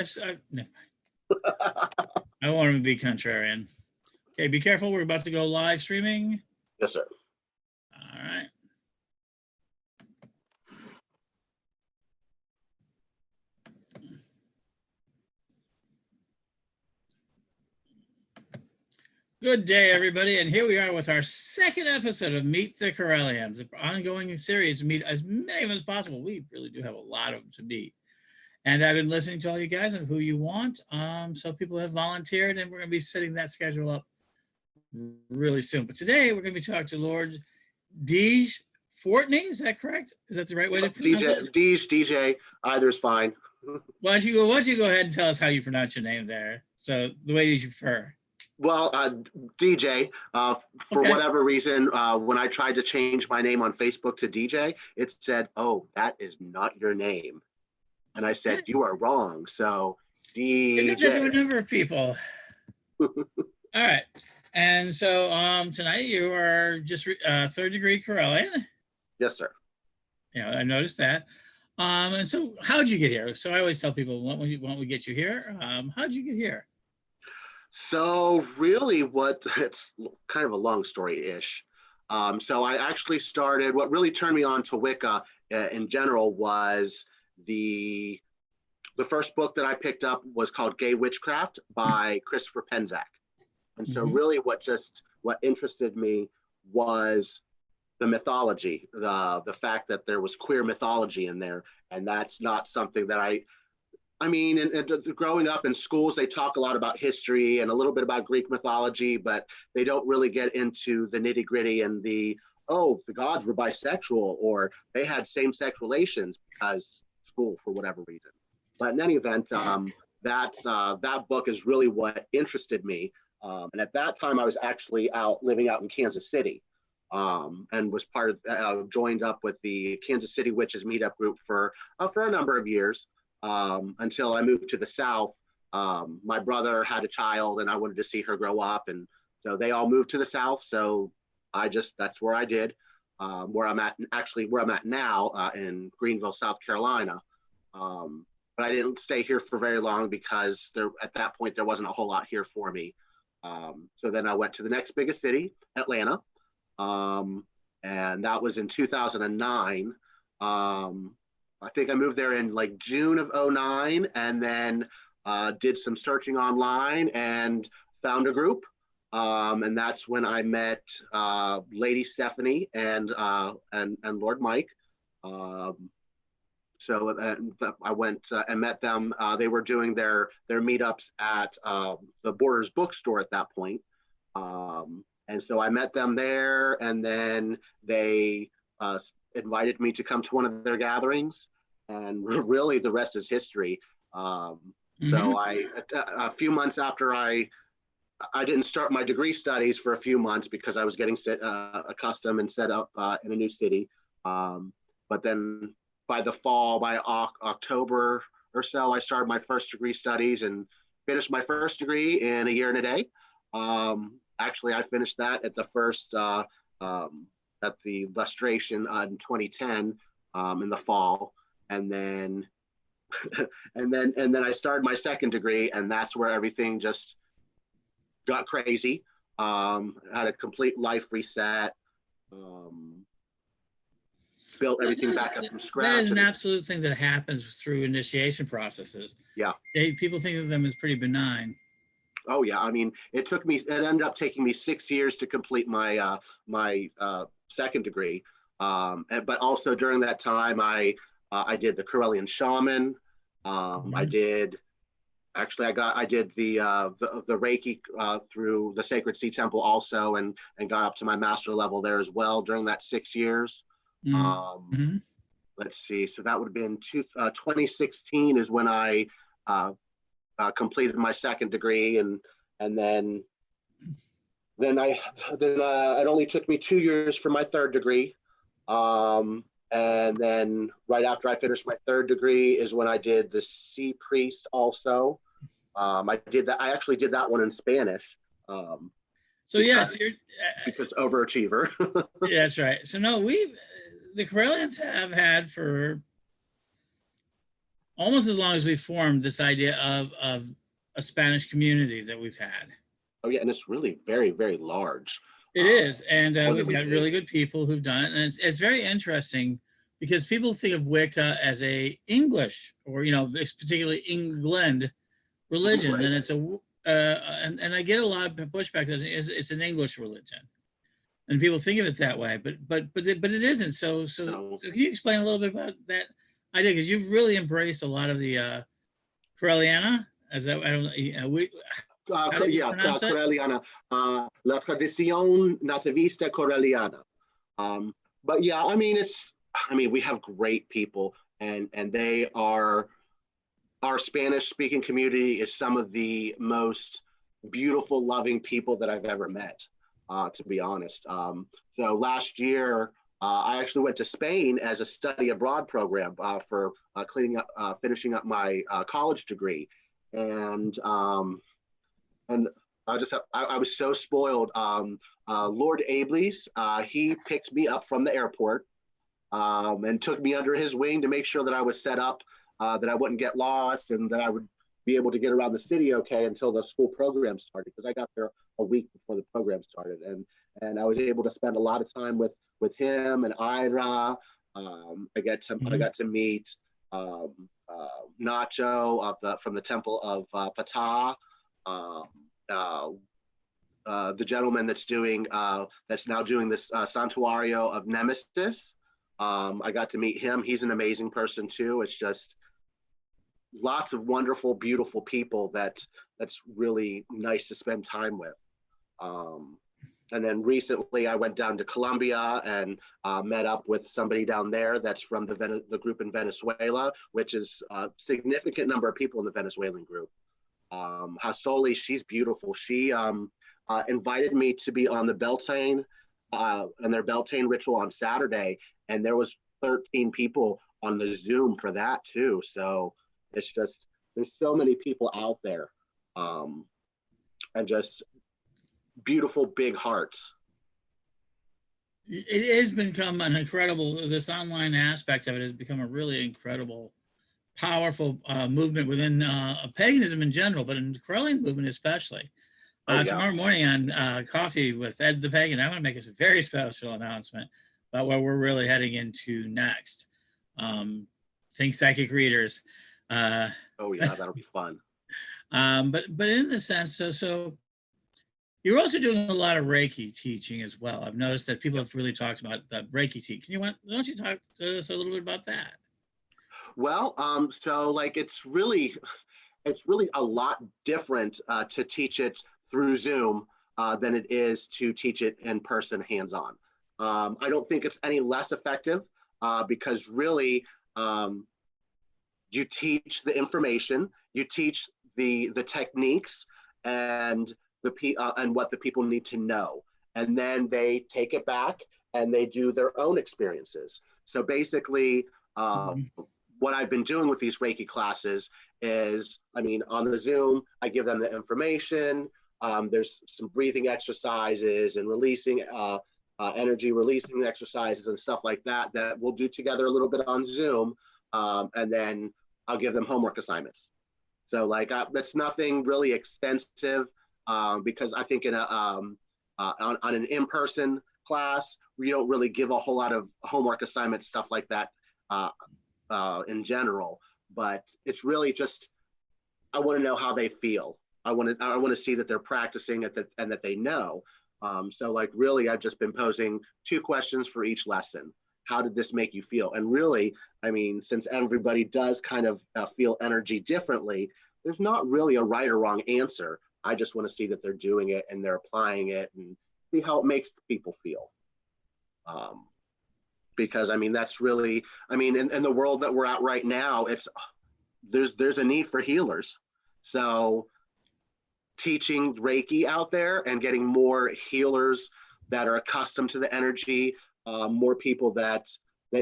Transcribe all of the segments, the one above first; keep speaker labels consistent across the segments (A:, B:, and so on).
A: No, I want to be contrarian. Okay, be careful. We're about to go live streaming.
B: Yes, sir.
A: All right. Good day, everybody, and here we are with our second episode of Meet the Correllians, an ongoing series to meet as many of them as possible. We really do have a lot of them to meet. And I've been listening to all you guys and who you want. So people have volunteered, and we're going to be setting that schedule up really soon. But today, we're going to be talking to Lord Deej Fortney. Is that correct? Is that the right way to pronounce it?
B: DJ, either is fine.
A: Why don't you go ahead and tell us how you pronounce your name there? So the way you prefer.
B: Well, DJ, for whatever reason, when I tried to change my name on Facebook to DJ, it said, "Oh, that is not your name." And I said, "You are wrong." So DJ.
A: To a number of people. All right. And so tonight you are just third degree Correllian.
B: Yes, sir.
A: Yeah, I noticed that. And so how'd you get here? So I always tell people, why don't we get you here? How'd you get here?
B: So really it's kind of a long story-ish. So I actually started, what really turned me on to Wicca in general was the first book that I picked up was called Gay Witchcraft by Christopher Penczak. And so really what interested me was the mythology, the fact that there was queer mythology in there. And that's not something that I mean, and growing up in schools, they talk a lot about history and a little bit about Greek mythology, but they don't really get into the nitty gritty and the gods were bisexual or they had same-sex relations because school for whatever reason. But in any event, that book is really what interested me. And at that time, I was actually living out in Kansas City and was joined up with the Kansas City Witches meetup group for a number of years. Until I moved to the South. My brother had a child and I wanted to see her grow up. And so they all moved to the South. So that's where I did, where I'm at now in Greenville, South Carolina. But I didn't stay here for very long because at that point, there wasn't a whole lot here for me. So then I went to the next biggest city, Atlanta. And that was in 2009. I think I moved there in like June of 2009 and then did some searching online and found a group. And that's when I met Lady Stephanie and Lord Mike. So I went and met them. They were doing their meetups at the Borders bookstore at that point. And so I met them there and then they invited me to come to one of their gatherings, and really the rest is history. So a few months after I didn't start my degree studies for a few months because I was getting accustomed and set up in a new city. But then by the fall, by October or so, I started my first degree studies and finished my first degree in a year and a day. Actually, I finished that at the first at the lustration in 2010 in the fall, and then I started my second degree, and that's where everything just got crazy. Had a complete life reset. Built everything back up from scratch.
A: That is an absolute thing that happens through initiation processes.
B: Yeah,
A: people think of them as pretty benign.
B: Oh yeah, I mean, it ended up taking me 6 years to complete my second degree, but also during that time I did the Correllian shaman. I did the Reiki through the Sacred Sea Temple also, and got up to my master level there as well during that 6 years. Let's see, so that would have been 2016 is when I completed my second degree, and then it only took me 2 years for my third degree, and then right after I finished my third degree is when I did the Sea Priest also. I actually did that one in Spanish. Because overachiever.
A: Yeah, that's right. So no, the Correllians have had for almost as long as we formed this idea of a Spanish community that we've had.
B: Oh yeah, and it's really very, very large.
A: It is, and
B: More than
A: we've
B: we
A: got
B: think.
A: really good people who've done it, and it's very interesting because people think of Wicca as a English or it's particularly England religion,
B: Right.
A: and it's and I get a lot of pushback that it's an English religion, and people think of it that way, but it isn't. So can you explain a little bit about that idea? Because you've really embraced a lot of the Correlliana, as that I don't how do you
B: Yeah,
A: pronounce it?
B: Correlliana, la tradición nativista Correlliana. But yeah, I mean, we have great people, and they are, our Spanish speaking community is some of the most beautiful, loving people that I've ever met, to be honest. So last year, I actually went to Spain as a study abroad program for finishing up my college degree. And I was so spoiled. Lord Ableys, he picked me up from the airport and took me under his wing to make sure that I was set up, that I wouldn't get lost, and that I would be able to get around the city okay until the school program started, because I got there a week before the program started, and I was able to spend a lot of time with him and Ira. I got to meet Nacho from the Temple of Ptah. The gentleman that's now doing this Santuario of Nemesis. I got to meet him. He's an amazing person too. It's just lots of wonderful, beautiful people that's really nice to spend time with. And then recently I went down to Colombia and met up with somebody down there that's from the group in Venezuela, which is a significant number of people in the Venezuelan group. Hasoli, she's beautiful. She invited me to be on the Beltane and their Beltane ritual on Saturday, and there was 13 people on the Zoom for that too. So it's just, there's so many people out there, and just beautiful big hearts.
A: It has become an incredible, this online aspect of it has become a really incredible, powerful movement within paganism in general, but in the Correllian movement especially.
B: Yeah.
A: Tomorrow morning on Coffee with Ed the Pagan, I want to make a very special announcement about where we're really heading into next. Think psychic readers.
B: Oh yeah, that'll be fun.
A: But in the sense, so you're also doing a lot of Reiki teaching as well. I've noticed that people have really talked about that Reiki teaching. Why don't you talk to us a little bit about that?
B: Well, so like it's really a lot different to teach it through Zoom than it is to teach it in person, hands-on. I don't think it's any less effective because really you teach the information, you teach the techniques and and what the people need to know, and then they take it back and they do their own experiences. So basically, what I've been doing with these Reiki classes is, on the Zoom, I give them the information. There's some breathing exercises and releasing energy, releasing exercises and stuff like that we'll do together a little bit on Zoom. And then I'll give them homework assignments. So like that's nothing really extensive because I think on an in-person class, we don't really give a whole lot of homework assignments, stuff like that in general. But it's really just, I want to know how they feel. I want to see that they're practicing it and that they know. So like really, I've just been posing 2 questions for each lesson. How did this make you feel? And really, since everybody does kind of feel energy differently, there's not really a right or wrong answer. I just want to see that they're doing it and they're applying it and see how it makes people feel. Because that's really, in the world that we're at right now, there's a need for healers. So teaching Reiki out there and getting more healers that are accustomed to the energy, more people that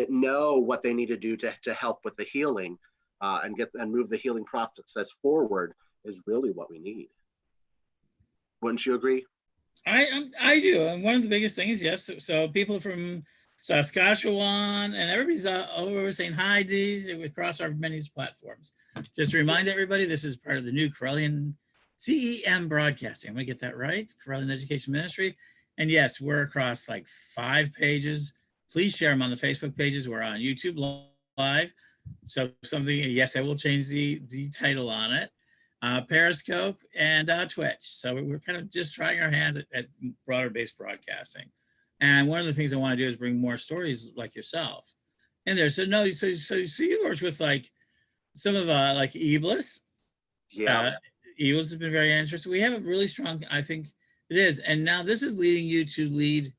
B: know what they need to do to help with the healing and move the healing process forward is really what we need. Wouldn't you agree?
A: I do. And one of the biggest things, yes. So people from Saskatchewan, and everybody's over saying hi, Dee, across our many platforms. Just to remind everybody, this is part of the new Correllian CEM broadcasting. I'm gonna get that right, Correllian Education Ministry. And yes, we're across like 5 pages. Please share them on the Facebook pages. We're on YouTube Live. So something, yes, I will change the title on it. Periscope and Twitch. So we're kind of just trying our hands at broader based broadcasting. And one of the things I want to do is bring more stories like yourself in there. So no, so you worked with like some of like Iblis.
B: Yeah.
A: Iblis has been very interesting. We have a really strong, I think it is. And now this is leading you to lead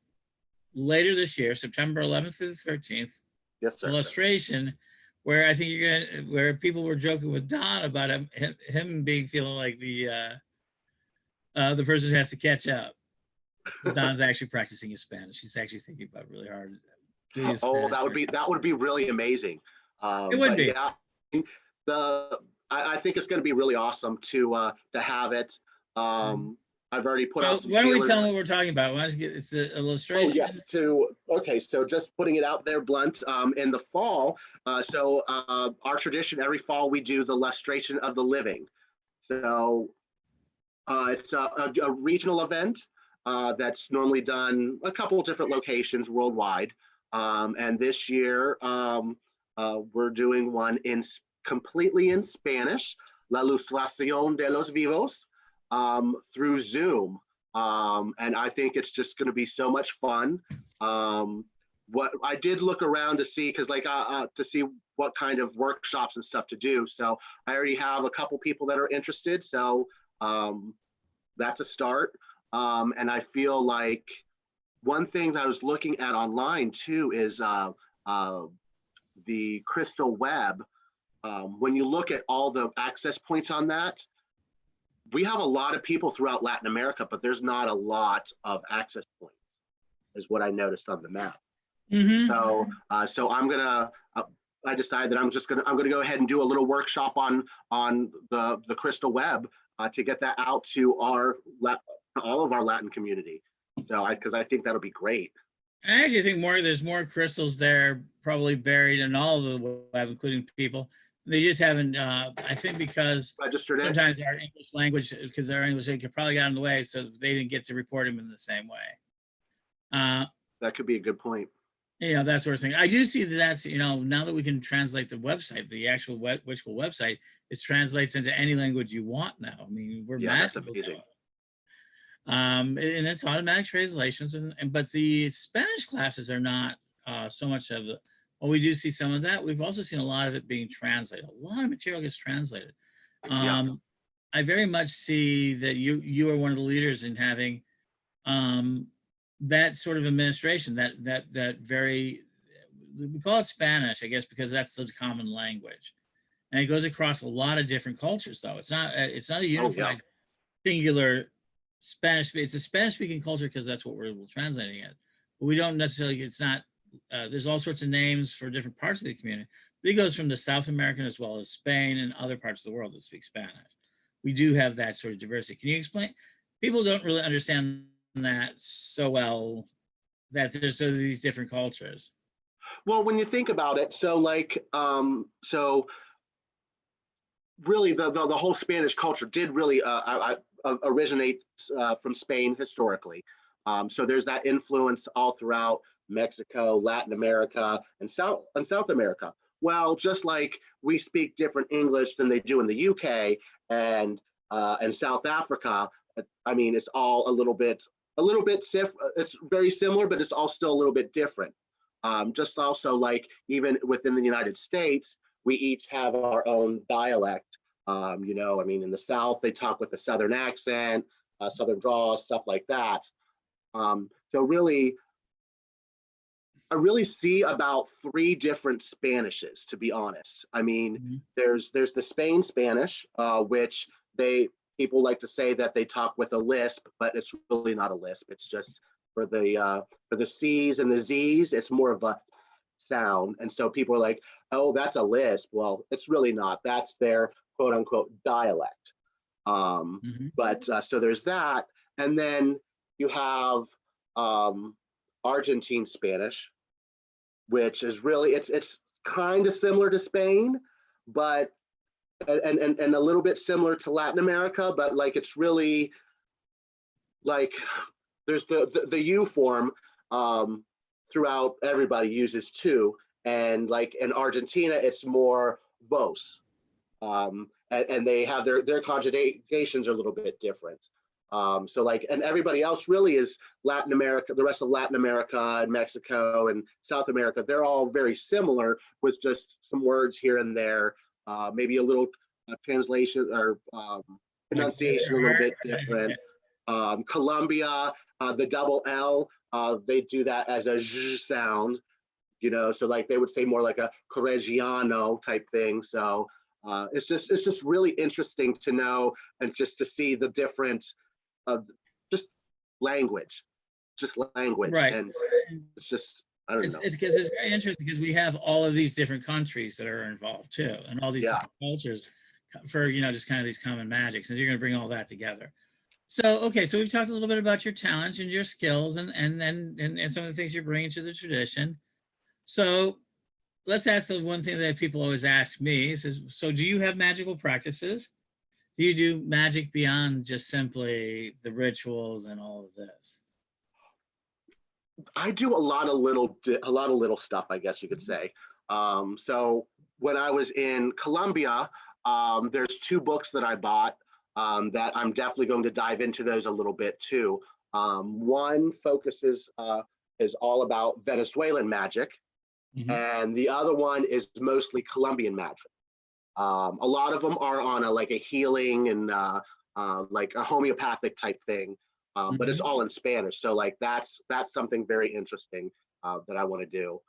A: later this year, September 11th to the 13th.
B: Yes, sir.
A: Illustration, where I think you're gonna, where people were joking with Don about him being feeling like the person who has to catch up. Don's actually practicing his Spanish. He's actually thinking about really hard doing his
B: Oh,
A: Spanish.
B: that would be really amazing.
A: It would be.
B: Yeah, I think it's going to be really awesome to have it. I've already put out some.
A: Why don't we tell them what we're talking about? Why don't you get, it's an illustration.
B: Oh yes. Okay. So just putting it out there, blunt. In the fall. Our tradition every fall we do the illustration of the living. So it's a regional event that's normally done a couple of different locations worldwide. And this year we're doing one completely in Spanish, La Ilustración de los Vivos, through Zoom. And I think it's just going to be so much fun. What I did look around to see, because to see what kind of workshops and stuff to do. So I already have a couple people that are interested. So that's a start. And I feel like one thing that I was looking at online too is the crystal web. When you look at all the access points on that, we have a lot of people throughout Latin America, but there's not a lot of access points, is what I noticed on the map.
A: Mm-hmm.
B: So I'm gonna. I decided that I'm gonna go ahead and do a little workshop on the crystal web to get that out to all of our Latin community. So because I think that'll be great.
A: I actually think there's more crystals there probably buried in all of the web, including people. They just haven't, I think, because
B: registered
A: sometimes our English language, because our English probably got in the way, so they didn't get to report them in the same way.
B: That could be a good point.
A: That sort of thing. I do see that's, now that we can translate the website, the actual Witchful website, it translates into any language you want now. I mean, we're
B: that's amazing.
A: And it's automatic translations, but the Spanish classes are not so much of the. Well, we do see some of that. We've also seen a lot of it being translated. A lot of material gets translated. I very much see that you are one of the leaders in having that sort of administration. That very, we call it Spanish, I guess, because that's the common language, and it goes across a lot of different cultures. Though it's not a unified singular Spanish. It's a Spanish-speaking culture because that's what we're translating it. But we don't necessarily. It's not. There's all sorts of names for different parts of the community. But it goes from the South American as well as Spain and other parts of the world that speak Spanish. We do have that sort of diversity. Can you explain? People don't really understand that so well, that there's sort of these different cultures.
B: Well, when you think about it, so really the whole Spanish culture did really originate from Spain historically. So there's that influence all throughout Mexico, Latin America, and South America. Well, just like we speak different English than they do in the UK and South Africa, I mean, it's all a little bit it's very similar, but it's all still a little bit different. Just also like even within the United States, we each have our own dialect. I mean, in the South, they talk with a Southern accent, Southern drawl, stuff like that. So really, I really see about 3 different Spanishes, to be honest. I mean, there's the Spain Spanish, which people like to say that they talk with a lisp, but it's really not a lisp. It's just for the C's and the Z's, it's more of a sound. And so people are like, oh, that's a lisp. Well, it's really not. That's their quote unquote dialect. But so there's that. And then you have Argentine Spanish, which is really, it's kind of similar to Spain, but and a little bit similar to Latin America, but like it's really like there's the U form throughout, everybody uses two, and like in Argentina it's more vos, and they have their conjugations are a little bit different. So like, and everybody else really is Latin America, the rest of Latin America and Mexico and South America, they're all very similar with just some words here and there, maybe a little translation or pronunciation a little bit different. Colombia, the double L, they do that as a Z sound, you know, so like they would say more like a Correggiano type thing. So it's just really interesting to know and just to see the different just language,
A: Right.
B: and it's just, I don't know.
A: It's because it's very interesting because we have all of these different countries that are involved too, and all these
B: Yeah.
A: different cultures for, you know, just kind of these common magics, and you're going to bring all that together. So, okay, so we've talked a little bit about your talents and your skills and some of the things you're bringing to the tradition. So let's ask the one thing that people always ask me is, so do you have magical practices? Do you do magic beyond just simply the rituals and all of this?
B: I do a lot of little stuff, I guess you could say. So when I was in Colombia, there's two books that I bought that I'm definitely going to dive into those a little bit too. One focuses is all about Venezuelan magic, and the other one is mostly Colombian magic. A lot of them are on like a healing and like a homeopathic type thing, but it's all in Spanish. So like that's something very interesting that I want to do.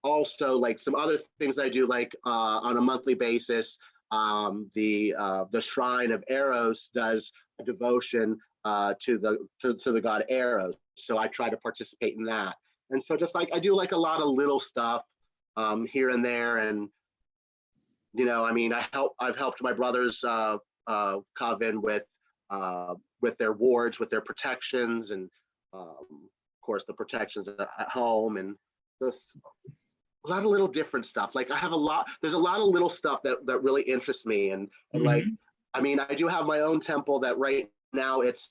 B: Also, like some other things I do, like on a monthly basis, the Shrine of Eros does a devotion to the god Eros. So I try to participate in that. And so just like I do like a lot of little stuff here and there. And you know, I mean, I've helped my brothers coven with their wards, with their protections, and of course the protections at home, and just a lot of little different stuff. Like there's a lot of little stuff that really interests me, and like, I mean, I do have my own temple that right now it's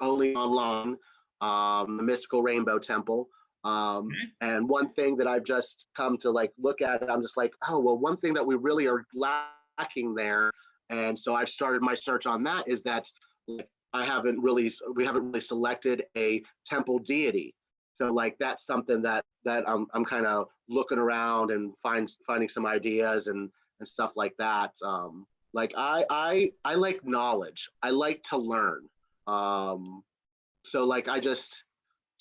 B: only online, the Mystical Rainbow Temple. And one thing that I've just come to like look at it, I'm just like, oh, well, one thing that we really are lacking there. And so I've started my search on that, is that like, we haven't really selected a temple deity. So like, that's something that I'm kind of looking around and finding some ideas and stuff like that. Like I like knowledge. I like to learn. So like,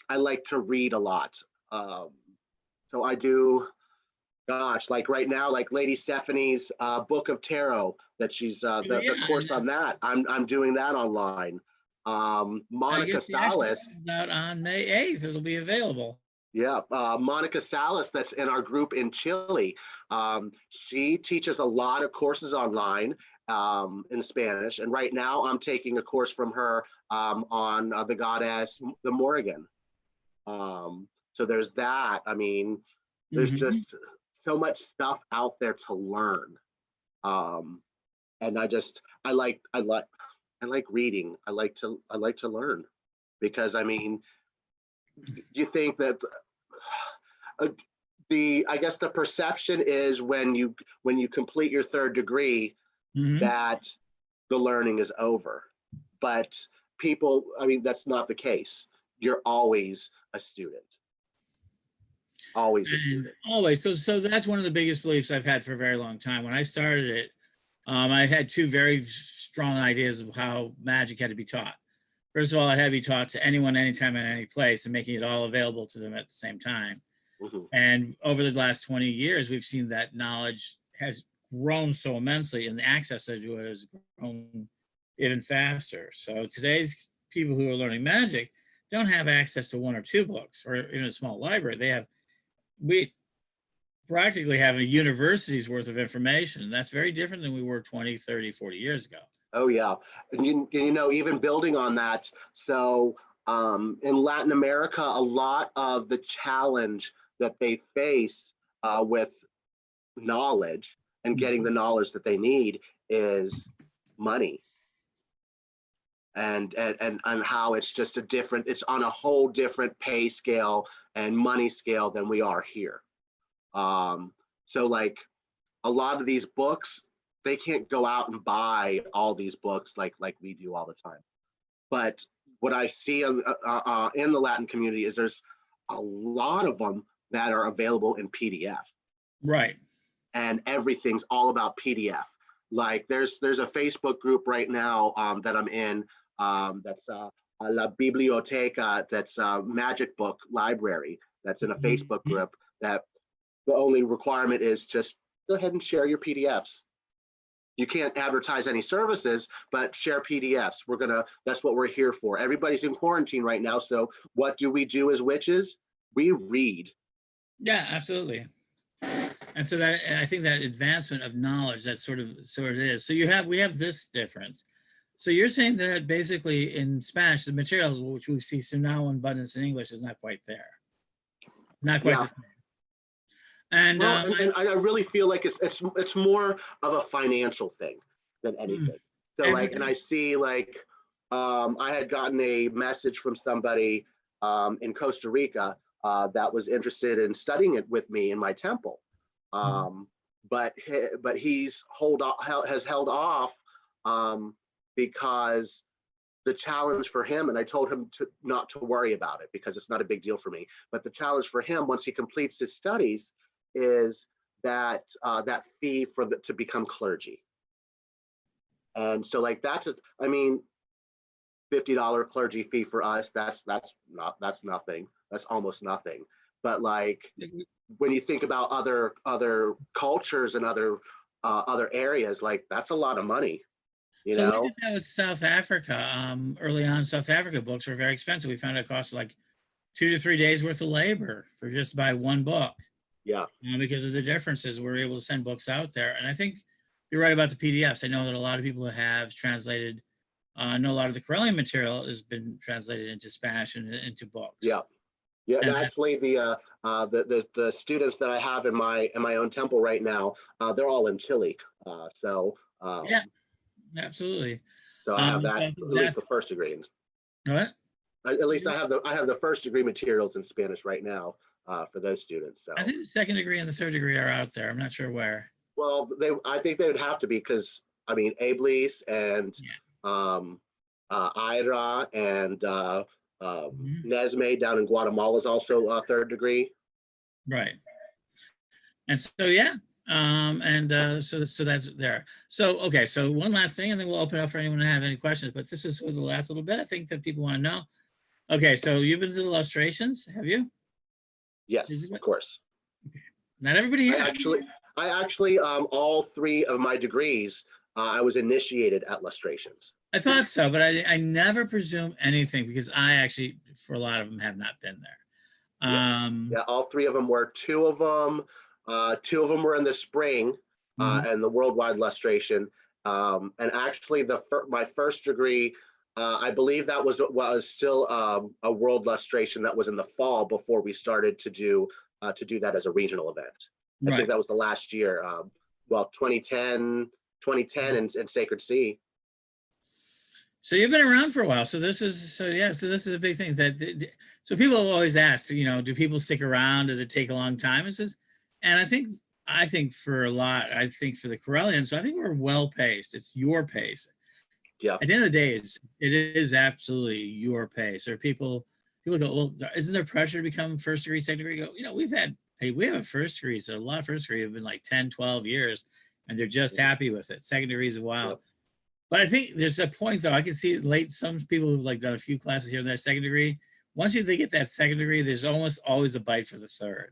B: I like to read a lot. So I do, gosh, like right now, like Lady Stephanie's Book of Tarot, that she's the course on that. I'm doing that online. Monica Salas.
A: About on May 8th, it'll be available.
B: Yeah, Monica Salas, that's in our group in Chile. She teaches a lot of courses online in Spanish. And right now I'm taking a course from her on the goddess, the Morrigan. So there's that. I mean, there's just so much stuff out there to learn. And I like reading. I like to learn, because I mean, you think that I guess the perception is when you complete your third degree that the learning is over. But people, I mean, that's not the case. You're always a student. Always a student.
A: Always. So that's one of the biggest beliefs I've had for a very long time. When I started it, I had two very strong ideas of how magic had to be taught. First of all, it had to be taught to anyone, anytime, in any place, and making it all available to them at the same time. And over the last 20 years, we've seen that knowledge has grown so immensely, and the access to it has grown even faster. So today's people who are learning magic don't have access to one or two books or even a small library. We practically have a university's worth of information. That's very different than we were 20, 30, 40 years ago.
B: Oh yeah, and you know, even building on that, so in Latin America, a lot of the challenge that they face with knowledge and getting the knowledge that they need is money. And how it's just it's on a whole different pay scale and money scale than we are here. So like a lot of these books, they can't go out and buy all these books like we do all the time. But what I see in the Latin community is there's a lot of them that are available in PDF.
A: Right.
B: And everything's all about PDF. Like there's a Facebook group right now that I'm in, that's La Biblioteca, that's a magic book library that's in a Facebook group, that the only requirement is just go ahead and share your PDFs. You can't advertise any services, but share PDFs. That's what we're here for. Everybody's in quarantine right now. So what do we do as witches? We read.
A: Yeah, absolutely. And so that, I think that advancement of knowledge, that sort of is. So we have this difference. So you're saying that basically in Spanish, the materials which we see so now in abundance in English is not quite there. Not quite the same. And,
B: well, and I really feel like it's more of a financial thing than anything. So like, and I see like, I had gotten a message from somebody in Costa Rica that was interested in studying it with me in my temple. But he's has held off because the challenge for him, and I told him not to worry about it because it's not a big deal for me, but the challenge for him once he completes his studies is that that fee to become clergy. And so like I mean, $50 clergy fee for us, that's nothing. That's almost nothing. But like when you think about other cultures and other areas, like that's a lot of money. You know?
A: We did that with South Africa. Early on, South Africa books were very expensive. We found it cost like 2 to 3 days worth of labor for just to buy one book.
B: Yeah.
A: Because of the differences, we're able to send books out there. And I think you're right about the PDFs. I know that a lot of people have translated, I know a lot of the Correllian material has been translated into Spanish and into books.
B: Yeah. Yeah, and actually the students that I have in my own temple right now, they're all in Chile. Yeah,
A: absolutely.
B: So I have that, at least the first degree.
A: What?
B: At least I have the first degree materials in Spanish right now for those students. So
A: I think the second degree and the third degree are out there. I'm not sure where.
B: Well, I think they would have to be, because I mean Ablis and Ira and Nesme down in Guatemala is also third degree.
A: Right. And so, yeah. So that's there. So, okay. So one last thing, and then we'll open up for anyone to have any questions, but this is for the last little bit, I think, that people want to know. Okay. So you've been to the illustrations, have you?
B: Yes, of course.
A: Okay. Not everybody here.
B: I actually, all 3 of my degrees, I was initiated at illustrations.
A: I thought so, but I never presume anything, because I actually, for a lot of them, have not been there.
B: Yeah, all 3 of them were. 2 of them were in the spring, and the worldwide illustration. And actually, my first degree, I believe that was still a world illustration that was in the fall before we started to do that as a regional event. I think that was the last year. 2010 in Sacred Sea.
A: So you've been around for a while. So this is a big thing so people always ask, do people stick around? Does it take a long time? And I think for the Correllians, so I think we're well paced. It's your pace.
B: Yeah.
A: At the end of the day, it is absolutely your pace. Or people go, well, isn't there pressure to become first degree, second degree? Go, we have a first degree. So a lot of first degree have been like 10, 12 years, and they're just happy with it. Second degree is a while. Yep. But I think there's a point, though. I can see some people who've like done a few classes here and there, second degree. Once they get that second degree, there's almost always a bite for the third.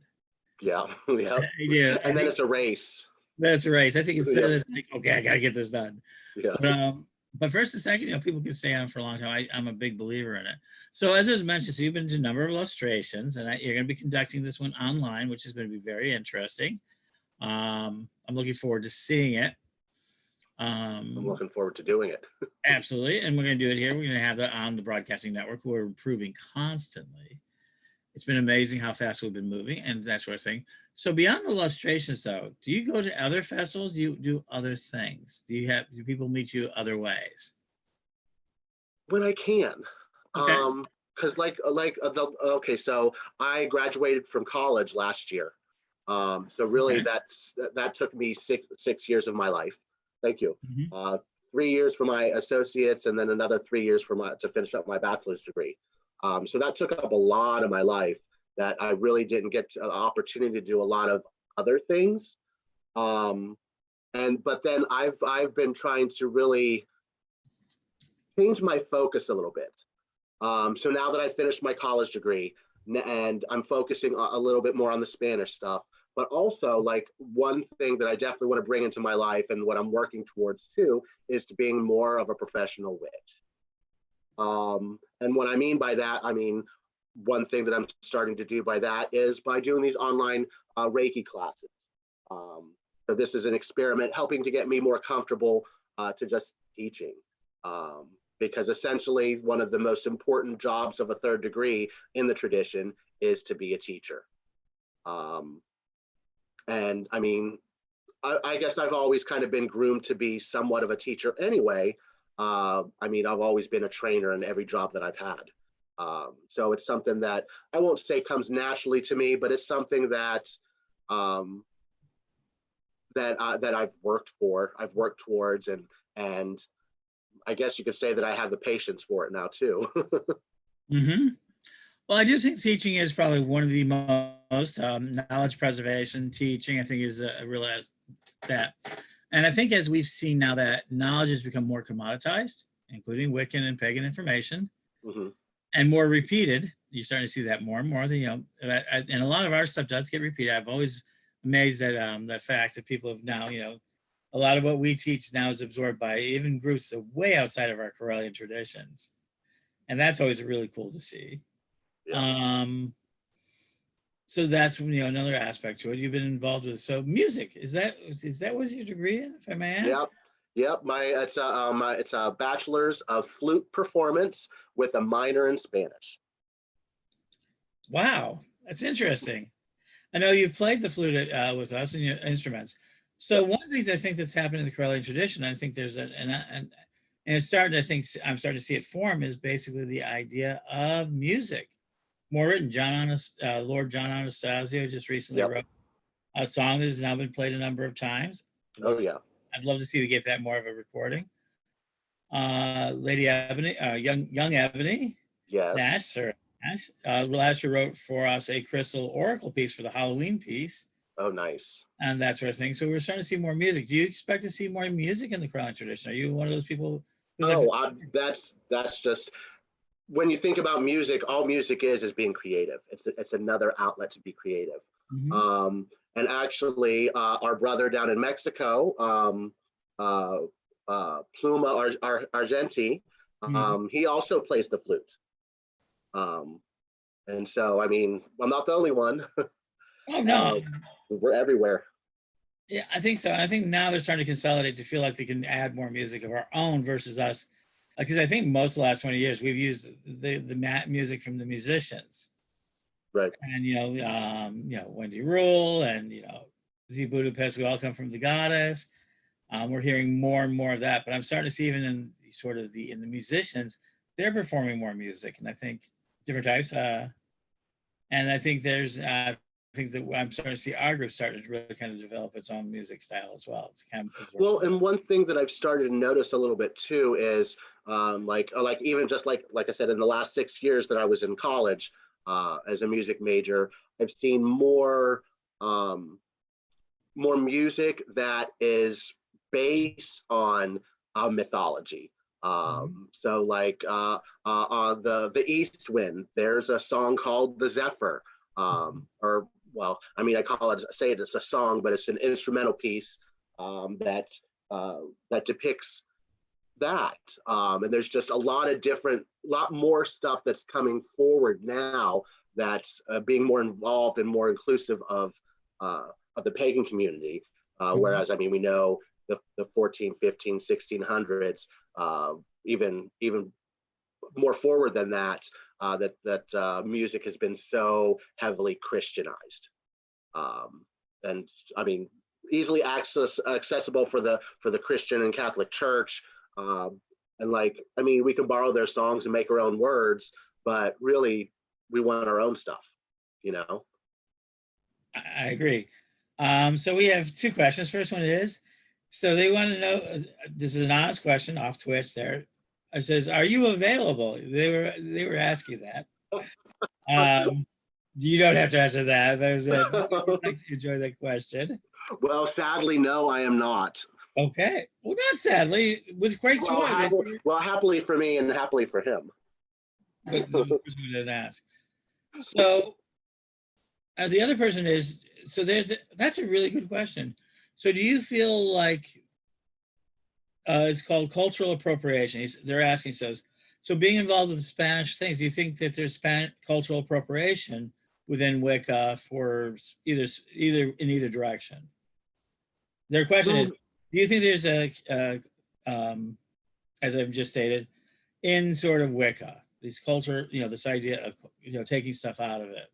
B: Yeah, yeah. And then it's a race.
A: That's a race. I think it's like, okay, I got to get this done.
B: Yeah.
A: But first and second, people can stay on for a long time. I'm a big believer in it. So as I was mentioned, so you've been to a number of illustrations, and you're going to be conducting this one online, which is going to be very interesting. I'm looking forward to seeing it.
B: I'm looking forward to doing it.
A: Absolutely. And we're going to do it here. We're going to have that on the broadcasting network. We're improving constantly. It's been amazing how fast we've been moving and that sort of thing. So beyond the illustrations though, do you go to other festivals? Do you do other things? Do people meet you other ways?
B: When I can.
A: Okay.
B: Because okay, so I graduated from college last year. So really
A: Okay.
B: that took me six years of my life. Thank you.
A: Mhm.
B: 3 years for my associates, and then another 3 years to finish up my bachelor's degree. So that took up a lot of my life that I really didn't get an opportunity to do a lot of other things. But then I've been trying to really change my focus a little bit. So now that I finished my college degree and I'm focusing a little bit more on the Spanish stuff, but also like one thing that I definitely want to bring into my life and what I'm working towards too is to being more of a professional witch. And what I mean by that, I mean, one thing that I'm starting to do by that is by doing these online Reiki classes. So this is an experiment helping to get me more comfortable to just teaching. Because essentially one of the most important jobs of a third degree in the tradition is to be a teacher. And I mean, I guess I've always kind of been groomed to be somewhat of a teacher anyway. I mean, I've always been a trainer in every job that I've had. So it's something that I won't say comes naturally to me, but it's something that that I've worked towards, and I guess you could say that I have the patience for it now too.
A: Mm-hmm. Well, I do think teaching is probably one of the most knowledge preservation teaching. I think is a real that, and I think as we've seen now that knowledge has become more commoditized, including Wiccan and pagan information,
B: Hmm.
A: and more repeated. You're starting to see that more and more. And a lot of our stuff does get repeated. I'm always amazed at that fact that people have now, a lot of what we teach now is absorbed by even groups that are way outside of our Correllian traditions, and that's always really cool to see.
B: Yeah.
A: So that's another aspect to it. You've been involved with music. Is that what your degree in, if I may ask?
B: Yep. Yep. It's a bachelor's of flute performance with a minor in Spanish.
A: Wow, that's interesting. I know you've played the flute with us and your instruments. So
B: Yep.
A: one of the things I think that's happened in the Correllian tradition, I think there's and it's starting. I think I'm starting to see it form is basically the idea of music. More written. Lord John Anastasio just recently
B: Yep.
A: wrote a song that has now been played a number of times.
B: Oh yeah.
A: I'd love to see to get that more of a recording. Lady Ebony, young Ebony
B: Yes.
A: Nash, or Nash, last year wrote for us a crystal oracle piece for the Halloween piece
B: Oh nice.
A: and that sort of thing. So we're starting to see more music. Do you expect to see more music in the Correllian tradition? Are you one of those people who like to?
B: That's just when you think about music, all music is being creative. It's another outlet to be creative.
A: Mhm.
B: And actually, our brother down in Mexico, Pluma Argenti,
A: Mhm.
B: he also plays the flute. Um, and so, I mean, I'm not the only one.
A: Oh no,
B: uh, we're everywhere.
A: yeah, I think so. I think now they're starting to consolidate to feel like they can add more music of our own versus us, because I think most of the last 20 years we've used the music from the musicians,
B: Right.
A: and Wendy Rule and Z Budapest. We all come from the goddess. We're hearing more and more of that, but I'm starting to see even in the musicians, they're performing more music, and I think different types. And I think I think that I'm starting to see our group starting to really kind of develop its own music style as well. It's kind of
B: Well,
A: absorption.
B: and one thing that I've started to notice a little bit too is like even just like I said, in the last 6 years that I was in college as a music major, I've seen um, more music that is based on mythology.
A: Mhm.
B: So like on the East Wind, there's a song called the Zephyr, or well, I mean, it's a song, but it's an instrumental piece that depicts that. And there's just a lot more stuff that's coming forward now that's being more involved and more inclusive of the pagan community.
A: Mhm.
B: Whereas, I mean, we know the 14, 15, 1600s, even more forward than that, that music has been so heavily Christianized. And I mean, easily accessible for the Christian and Catholic Church. And like, I mean, we can borrow their songs and make our own words, but really we want our own stuff, you know?
A: I agree. So we have two questions. First one is, so they want to know, this is an honest question off Twitch there. It says, are you available? They were asking that. You don't have to answer that. There's like to enjoy that question.
B: Well, sadly, no, I am not.
A: Okay. Well, not sadly, with great joy.
B: Happily for me and happily for him.
A: But the person who didn't ask. So, the other person is, so that's a really good question. So do you feel like it's called cultural appropriation? They're asking, so being involved with the Spanish things, do you think that there's cultural appropriation within Wicca for either in either direction? Their question is, do you think there's as I've just stated, in sort of Wicca, this culture, this idea of, taking stuff out of it?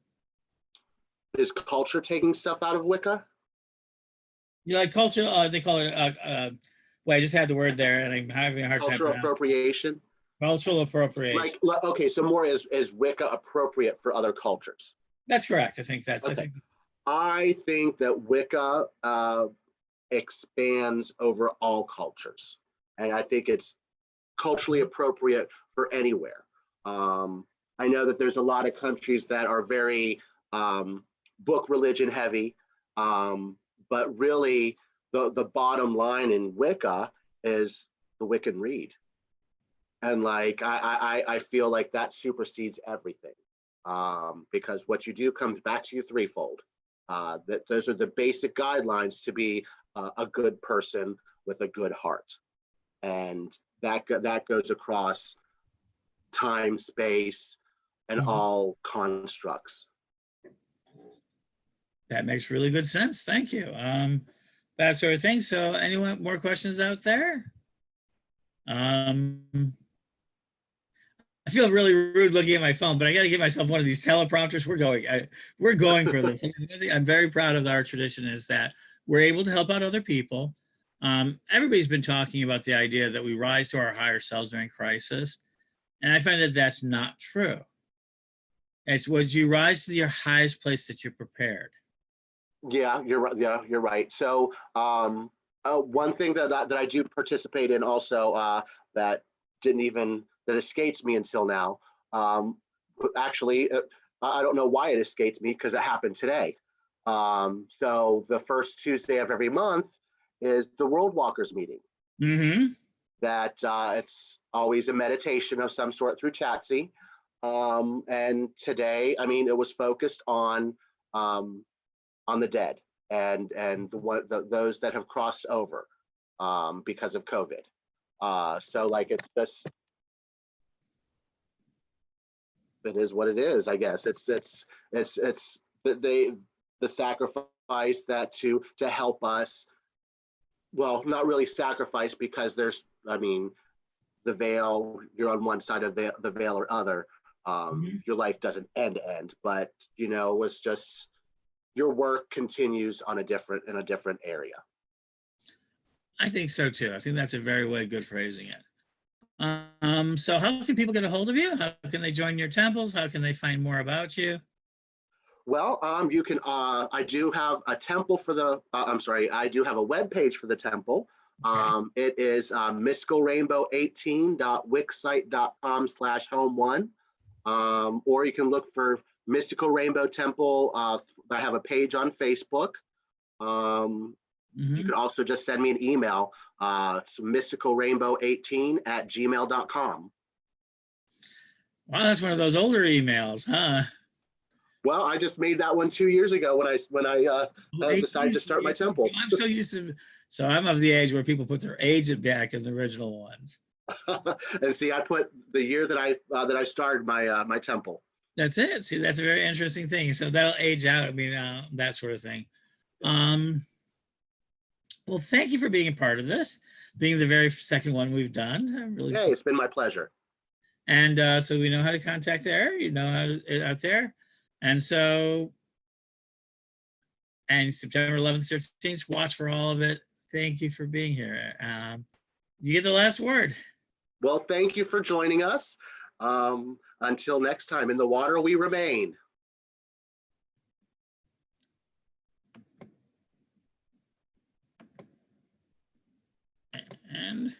B: Is culture taking stuff out of Wicca?
A: Like culture, they call it, well, I just had the word there and I'm having a hard time
B: pronouncing. Cultural appropriation?
A: Cultural appropriation.
B: Like, okay, so more is Wicca appropriate for other cultures?
A: That's correct. I think that's,
B: okay. I think that Wicca expands over all cultures. And I think it's culturally appropriate for anywhere. I know that there's a lot of countries that are very book religion heavy, but really the bottom line in Wicca is the Wiccan read. And like, I feel like that supersedes everything, because what you do comes back to you threefold. That those are the basic guidelines to be a good person with a good heart. And that goes across time, space, and all constructs.
A: That makes really good sense. Thank you. That sort of thing. So anyone more questions out there? I feel really rude looking at my phone, but I got to give myself one of these teleprompters. We're going for this. I'm very proud of our tradition is that we're able to help out other people. Everybody's been talking about the idea that we rise to our higher selves during crisis. And I find that that's not true. It's what you rise to your highest place that you're prepared.
B: Yeah, you're right. Yeah, you're right. So one thing that I do participate in also that escaped me until now. Actually, I don't know why it escaped me because it happened today. So the first Tuesday of every month is the World Walkers meeting.
A: Mm-hmm.
B: That it's always a meditation of some sort through Chatsi. And today, I mean, it was focused on the dead and those that have crossed over because of COVID. So like, it's just, it is what it is, I guess. It's the sacrifice that to help us, well, not really sacrifice because there's, I mean, the veil, you're on one side of the veil or other. Your life doesn't end, but it was just, your work continues in a different area.
A: I think so too. I think that's a very good phrasing it. So how can people get a hold of you? How can they join your temples? How can they find more about you?
B: Well, you can, I do have a temple for the, I do have a web page for the temple. Okay. It is mysticalrainbow18.wixsite.com/home1. Or you can look for Mystical Rainbow Temple. I have a page on Facebook. You can also just send me an email, mysticalrainbow18@gmail.com.
A: Wow, that's one of those older emails, huh?
B: Well, I just made that one 2 years ago when I decided to start my temple.
A: I'm so used to, so I'm of the age where people put their age back in the original ones.
B: And see, I put the year that I started my temple.
A: That's it. See, that's a very interesting thing. So that'll age out. I mean, that sort of thing. Well, thank you for being a part of this, being the very second one we've done.
B: Hey, it's been my pleasure.
A: And so we know how to contact there, you know how to out there. And so, and September 11th, 13th, watch for all of it. Thank you for being here. You get the last word.
B: Well, thank you for joining us. Until next time, in the water we remain.
A: And